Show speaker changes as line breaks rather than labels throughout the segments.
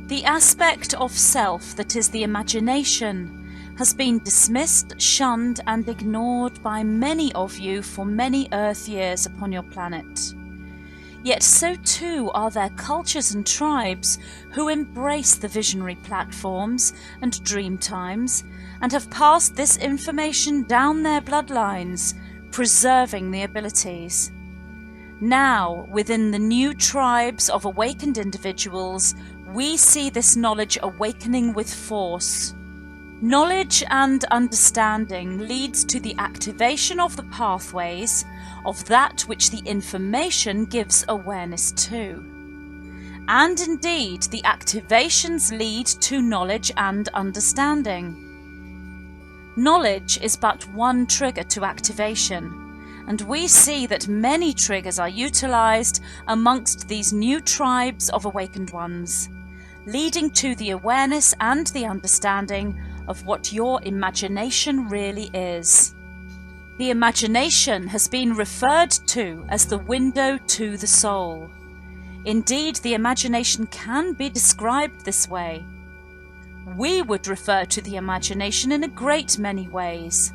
The aspect of self that is the imagination has been dismissed, shunned, and ignored by many of you for many Earth years upon your planet. Yet so too are there cultures and tribes who embrace the visionary platforms and dreamtimes and have passed this information down their bloodlines, preserving the abilities. Now, within the new tribes of awakened individuals, we see this knowledge awakening with force. Knowledge and understanding leads to the activation of the pathways of that which the information gives awareness to. And indeed, the activations lead to knowledge and understanding. Knowledge is but one trigger to activation, and we see that many triggers are utilized amongst these new tribes of awakened ones, leading to the awareness and the understanding of what your imagination really is. The imagination has been referred to as the window to the soul. Indeed, the imagination can be described this way. We would refer to the imagination in a great many ways.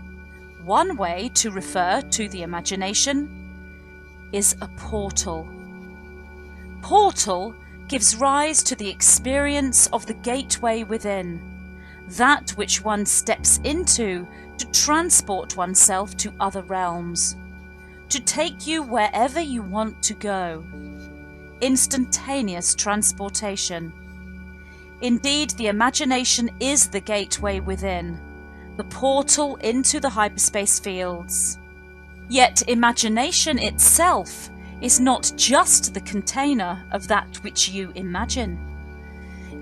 One way to refer to the imagination is a portal. Portal gives rise to the experience of the gateway within, that which one steps into to transport oneself to other realms, to take you wherever you want to go. Instantaneous transportation. Indeed, the imagination is the gateway within, the portal into the hyperspace fields. Yet imagination itself is not just the container of that which you imagine.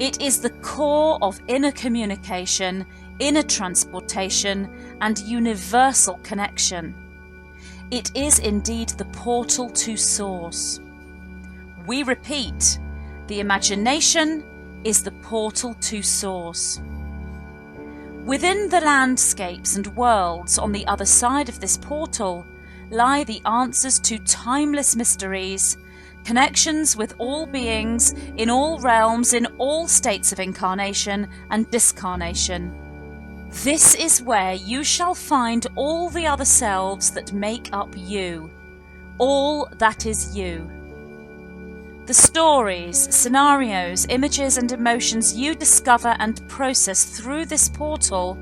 It is the core of inner communication, inner transportation, and universal connection. It is indeed the portal to Source. We repeat, the imagination is the portal to Source. Within the landscapes and worlds on the other side of this portal lie the answers to timeless mysteries, connections with all beings, in all realms, in all states of incarnation and discarnation. This is where you shall find all the other selves that make up you, all that is you. The stories, scenarios, images and emotions you discover and process through this portal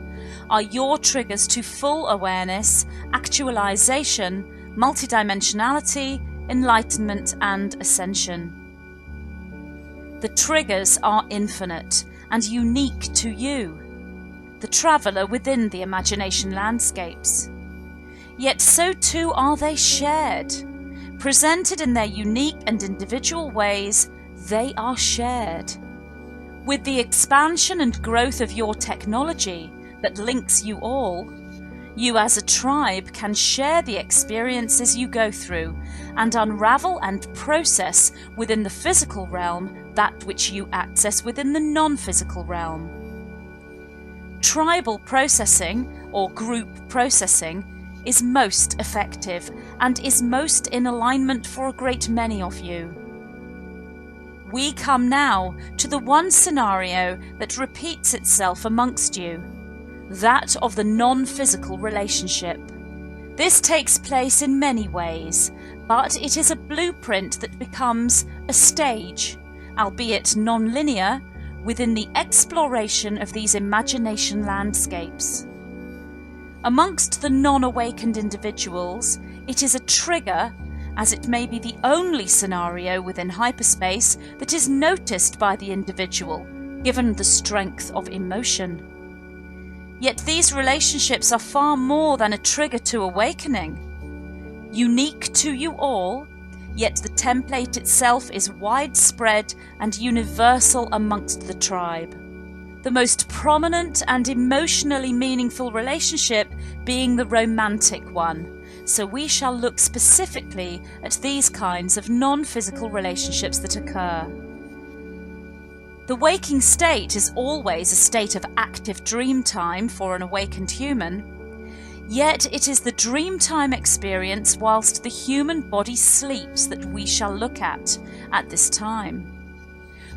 are your triggers to full awareness, actualization, multidimensionality, enlightenment and ascension. The triggers are infinite and unique to you, the traveller within the imagination landscapes. Yet so too are they shared. Presented in their unique and individual ways, they are shared. With the expansion and growth of your technology that links you all, you as a tribe can share the experiences you go through and unravel and process within the physical realm that which you access within the non-physical realm. Tribal processing or group processing is most effective and is most in alignment for a great many of you. We come now to the one scenario that repeats itself amongst you, that of the non-physical relationship. This takes place in many ways, but it is a blueprint that becomes a stage, albeit non-linear, within the exploration of these imagination landscapes. Amongst the non-awakened individuals, it is a trigger, as it may be the only scenario within hyperspace that is noticed by the individual, given the strength of emotion. Yet these relationships are far more than a trigger to awakening. Unique to you all, yet the template itself is widespread and universal amongst the tribe. The most prominent and emotionally meaningful relationship being the romantic one, so we shall look specifically at these kinds of non-physical relationships that occur. The waking state is always a state of active dream time for an awakened human, yet it is the dreamtime experience whilst the human body sleeps that we shall look at this time.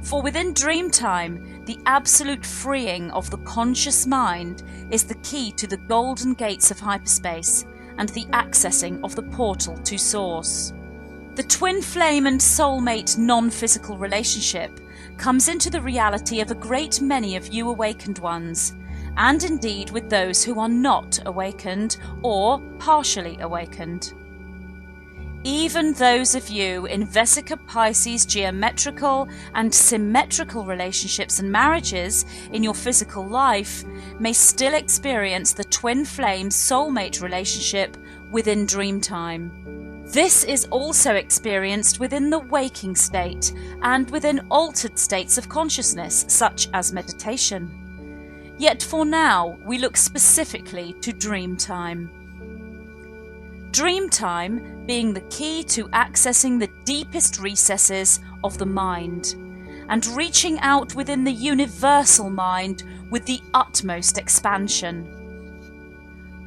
For within dreamtime, the absolute freeing of the conscious mind is the key to the golden gates of hyperspace and the accessing of the portal to source. The twin flame and soulmate non-physical relationship comes into the reality of a great many of you awakened ones, and indeed with those who are not awakened or partially awakened. Even those of you in Vesica Pisces geometrical and symmetrical relationships and marriages in your physical life may still experience the twin flame soulmate relationship within dreamtime. This is also experienced within the waking state and within altered states of consciousness, such as meditation. Yet for now, we look specifically to dreamtime. Dreamtime being the key to accessing the deepest recesses of the mind and reaching out within the universal mind with the utmost expansion.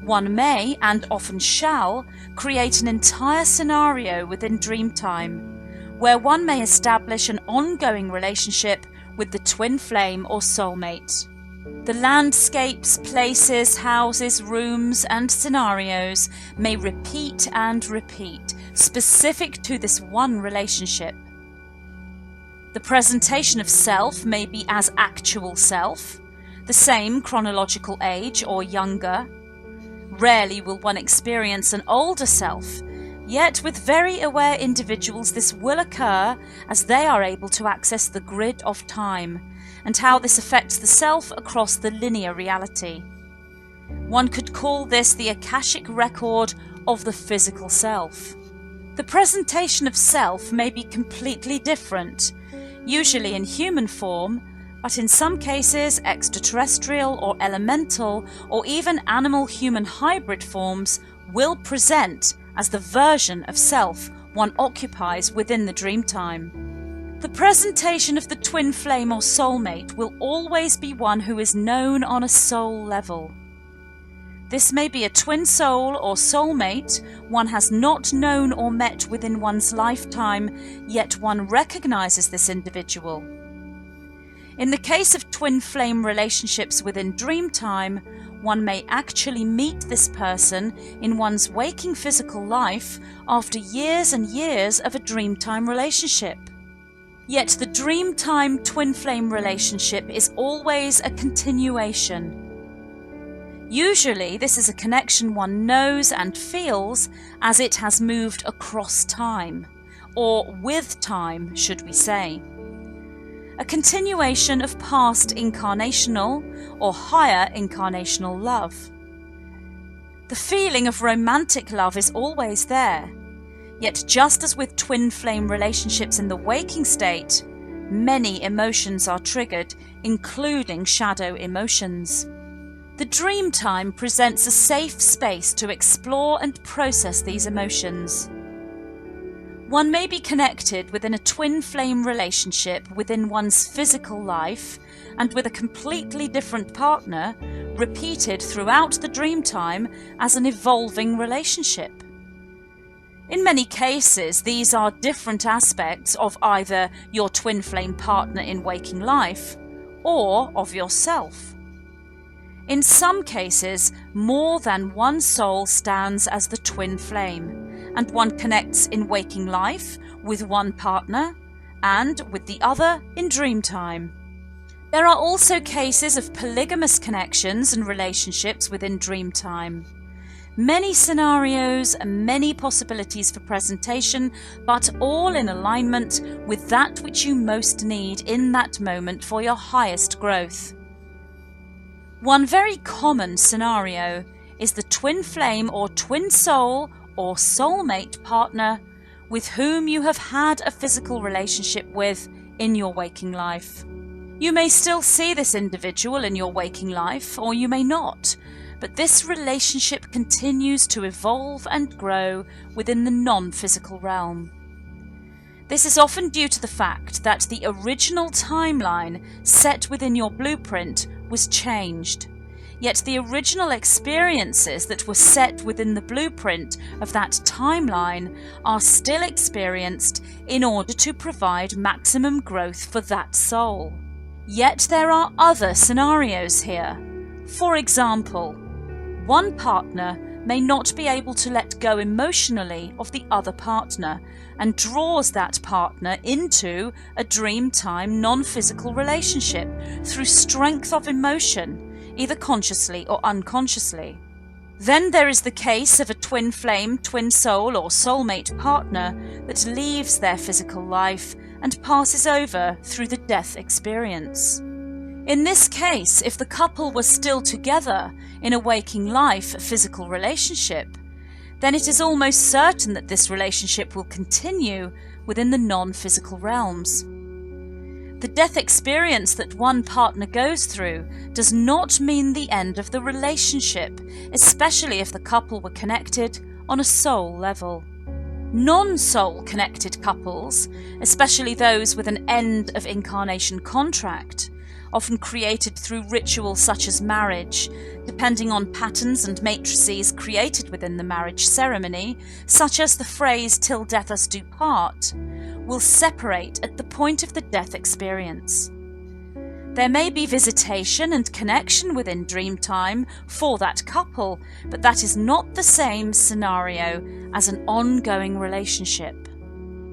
One may, and often shall, create an entire scenario within dreamtime where one may establish an ongoing relationship with the twin flame or soulmate. The landscapes, places, houses, rooms, and scenarios may repeat and repeat, specific to this one relationship. The presentation of self may be as actual self, the same chronological age or younger. Rarely will one experience an older self, yet with very aware individuals this will occur as they are able to access the grid of time, and how this affects the self across the linear reality. One could call this the Akashic record of the physical self. The presentation of self may be completely different, usually in human form, but in some cases extraterrestrial or elemental or even animal-human hybrid forms will present as the version of self one occupies within the dreamtime. The presentation of the twin flame or soulmate will always be one who is known on a soul level. This may be a twin soul or soulmate one has not known or met within one's lifetime, yet one recognizes this individual. In the case of twin flame relationships within dreamtime, one may actually meet this person in one's waking physical life after years and years of a dreamtime relationship. Yet the dreamtime twin flame relationship is always a continuation. Usually this is a connection one knows and feels as it has moved across time, or with time, should we say. A continuation of past incarnational or higher incarnational love. The feeling of romantic love is always there, yet just as with twin flame relationships in the waking state, many emotions are triggered, including shadow emotions. The dreamtime presents a safe space to explore and process these emotions. One may be connected within a twin flame relationship within one's physical life and with a completely different partner, repeated throughout the dreamtime as an evolving relationship. In many cases, these are different aspects of either your twin flame partner in waking life or of yourself. In some cases, more than one soul stands as the twin flame, and one connects in waking life with one partner and with the other in dreamtime. There are also cases of polygamous connections and relationships within dreamtime. Many scenarios, many possibilities for presentation, but all in alignment with that which you most need in that moment for your highest growth. One very common scenario is the twin flame or twin soul or soulmate partner with whom you have had a physical relationship with in your waking life. You may still see this individual in your waking life, or you may not, but this relationship continues to evolve and grow within the non-physical realm. This is often due to the fact that the original timeline set within your blueprint was changed, yet the original experiences that were set within the blueprint of that timeline are still experienced in order to provide maximum growth for that soul. Yet there are other scenarios here. For example, one partner may not be able to let go emotionally of the other partner and draws that partner into a dreamtime non-physical relationship through strength of emotion, either consciously or unconsciously. Then there is the case of a twin flame, twin soul or soulmate partner that leaves their physical life and passes over through the death experience. In this case, if the couple was still together in a waking life physical relationship, then it is almost certain that this relationship will continue within the non-physical realms. The death experience that one partner goes through does not mean the end of the relationship, especially if the couple were connected on a soul level. Non-soul connected couples, especially those with an end of incarnation contract, often created through rituals such as marriage, depending on patterns and matrices created within the marriage ceremony, such as the phrase "till death us do part," will separate at the point of the death experience. There may be visitation and connection within dreamtime for that couple, but that is not the same scenario as an ongoing relationship.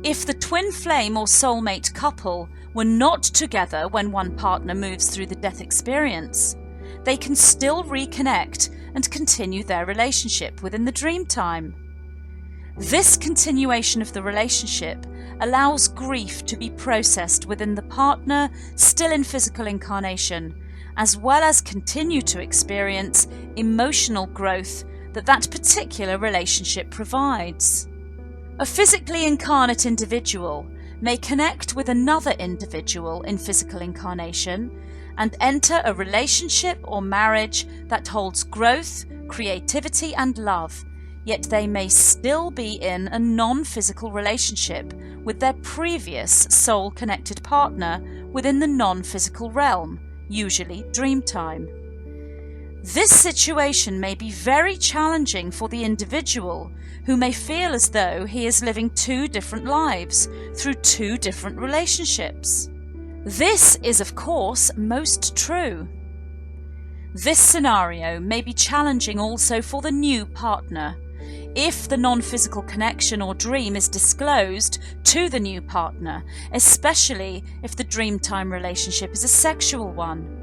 If the twin flame or soulmate couple were not together when one partner moves through the death experience, they can still reconnect and continue their relationship within the dreamtime. This continuation of the relationship allows grief to be processed within the partner still in physical incarnation, as well as continue to experience emotional growth that particular relationship provides. A physically incarnate individual may connect with another individual in physical incarnation and enter a relationship or marriage that holds growth, creativity and love, yet they may still be in a non-physical relationship with their previous soul-connected partner within the non-physical realm, usually dreamtime. This situation may be very challenging for the individual, who may feel as though he is living two different lives through two different relationships. This is, of course, most true. This scenario may be challenging also for the new partner, if the non-physical connection or dream is disclosed to the new partner, especially if the dreamtime relationship is a sexual one.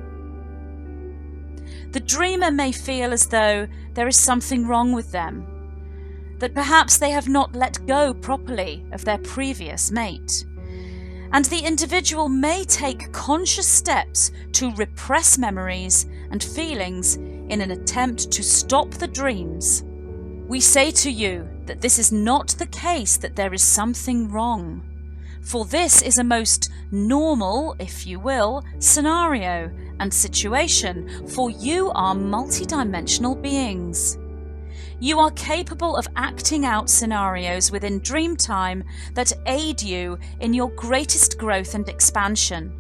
The dreamer may feel as though there is something wrong with them, that perhaps they have not let go properly of their previous mate, and the individual may take conscious steps to repress memories and feelings in an attempt to stop the dreams. We say to you that this is not the case, that there is something wrong, for this is a most normal, if you will, scenario and situation, for you are multidimensional beings. You are capable of acting out scenarios within dreamtime that aid you in your greatest growth and expansion.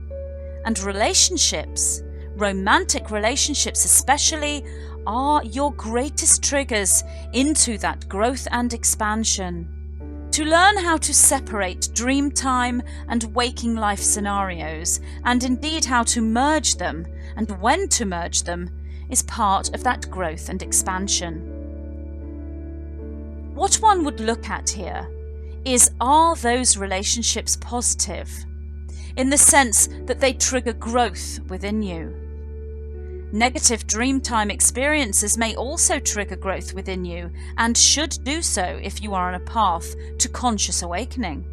And relationships, romantic relationships especially, are your greatest triggers into that growth and expansion. To learn how to separate dreamtime and waking life scenarios, and indeed how to merge them and when to merge them, is part of that growth and expansion. What one would look at here is, are those relationships positive, in the sense that they trigger growth within you? Negative dreamtime experiences may also trigger growth within you, and should do so if you are on a path to conscious awakening.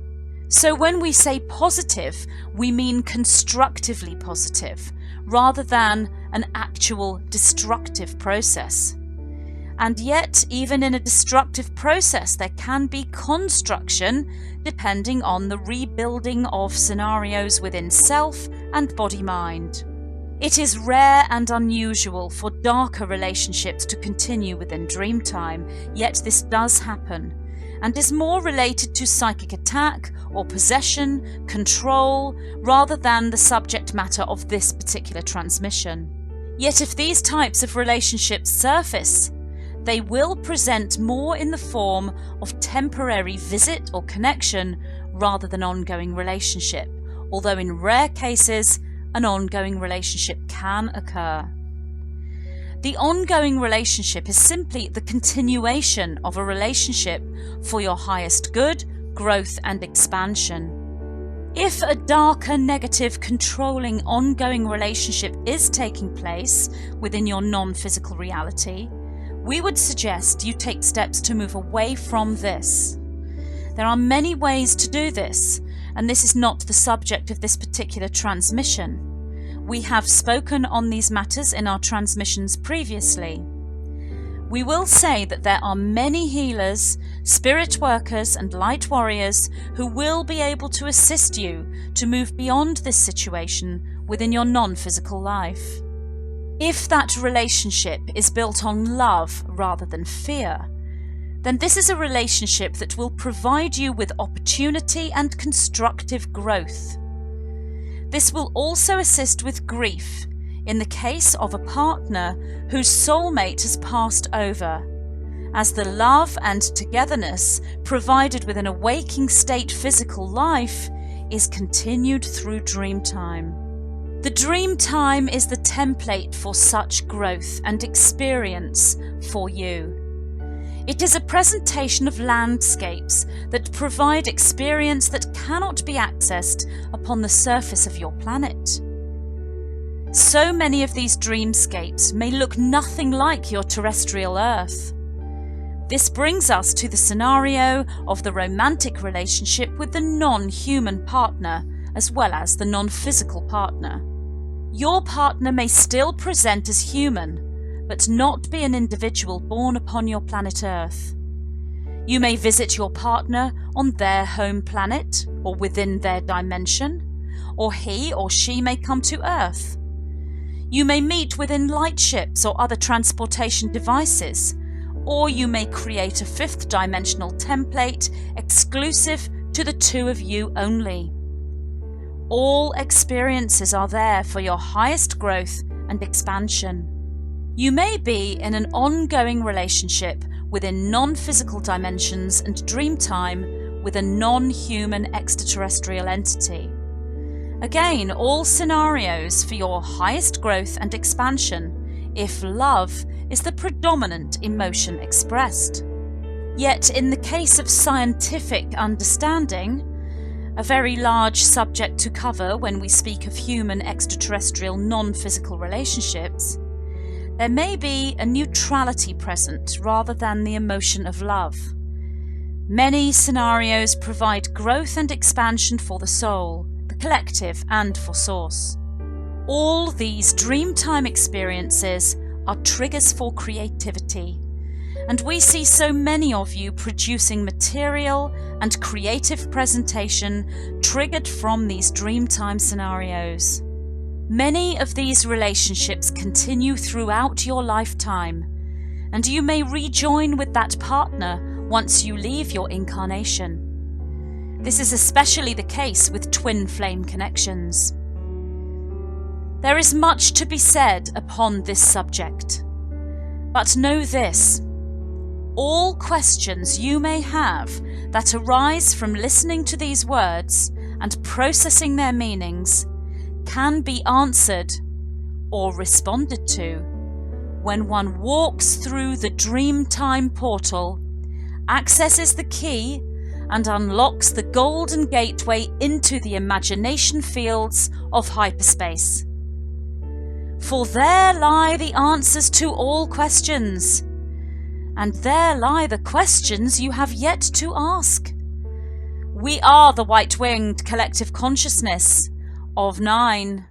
So when we say positive, we mean constructively positive, rather than an actual destructive process. And yet, even in a destructive process, there can be construction depending on the rebuilding of scenarios within self and body-mind. It is rare and unusual for darker relationships to continue within dreamtime, yet this does happen, and is more related to psychic attack or possession, control, rather than the subject matter of this particular transmission. Yet if these types of relationships surface, they will present more in the form of temporary visit or connection rather than ongoing relationship, although in rare cases an ongoing relationship can occur. The ongoing relationship is simply the continuation of a relationship for your highest good, growth and expansion. If a darker, negative, controlling, ongoing relationship is taking place within your non-physical reality, we would suggest you take steps to move away from this. There are many ways to do this, and this is not the subject of this particular transmission. We have spoken on these matters in our transmissions previously. We will say that there are many healers, spirit workers and light warriors who will be able to assist you to move beyond this situation within your non-physical life. If that relationship is built on love rather than fear, then this is a relationship that will provide you with opportunity and constructive growth. This will also assist with grief in the case of a partner whose soulmate has passed over, as the love and togetherness provided with an awaking state physical life is continued through dreamtime. The dreamtime is the template for such growth and experience for you. It is a presentation of landscapes that provide experience that cannot be accessed upon the surface of your planet. So many of these dreamscapes may look nothing like your terrestrial Earth. This brings us to the scenario of the romantic relationship with the non-human partner as well as the non-physical partner. Your partner may still present as human, but not be an individual born upon your planet Earth. You may visit your partner on their home planet or within their dimension, or he or she may come to Earth. You may meet within light ships or other transportation devices, or you may create a fifth dimensional template exclusive to the two of you only. All experiences are there for your highest growth and expansion. You may be in an ongoing relationship within non-physical dimensions and dreamtime with a non-human extraterrestrial entity. Again, all scenarios for your highest growth and expansion if love is the predominant emotion expressed. Yet in the case of scientific understanding, a very large subject to cover when we speak of human extraterrestrial non-physical relationships, there may be a neutrality present rather than the emotion of love. Many scenarios provide growth and expansion for the soul, the collective, and for source. All these dreamtime experiences are triggers for creativity, and we see so many of you producing material and creative presentation triggered from these dreamtime scenarios. Many of these relationships continue throughout your lifetime, and you may rejoin with that partner once you leave your incarnation. This is especially the case with twin flame connections. There is much to be said upon this subject, but know this: all questions you may have that arise from listening to these words and processing their meanings can be answered or responded to when one walks through the dreamtime portal, accesses the key, and unlocks the golden gateway into the imagination fields of hyperspace. For there lie the answers to all questions, and there lie the questions you have yet to ask. We are the white-winged collective consciousness of 9.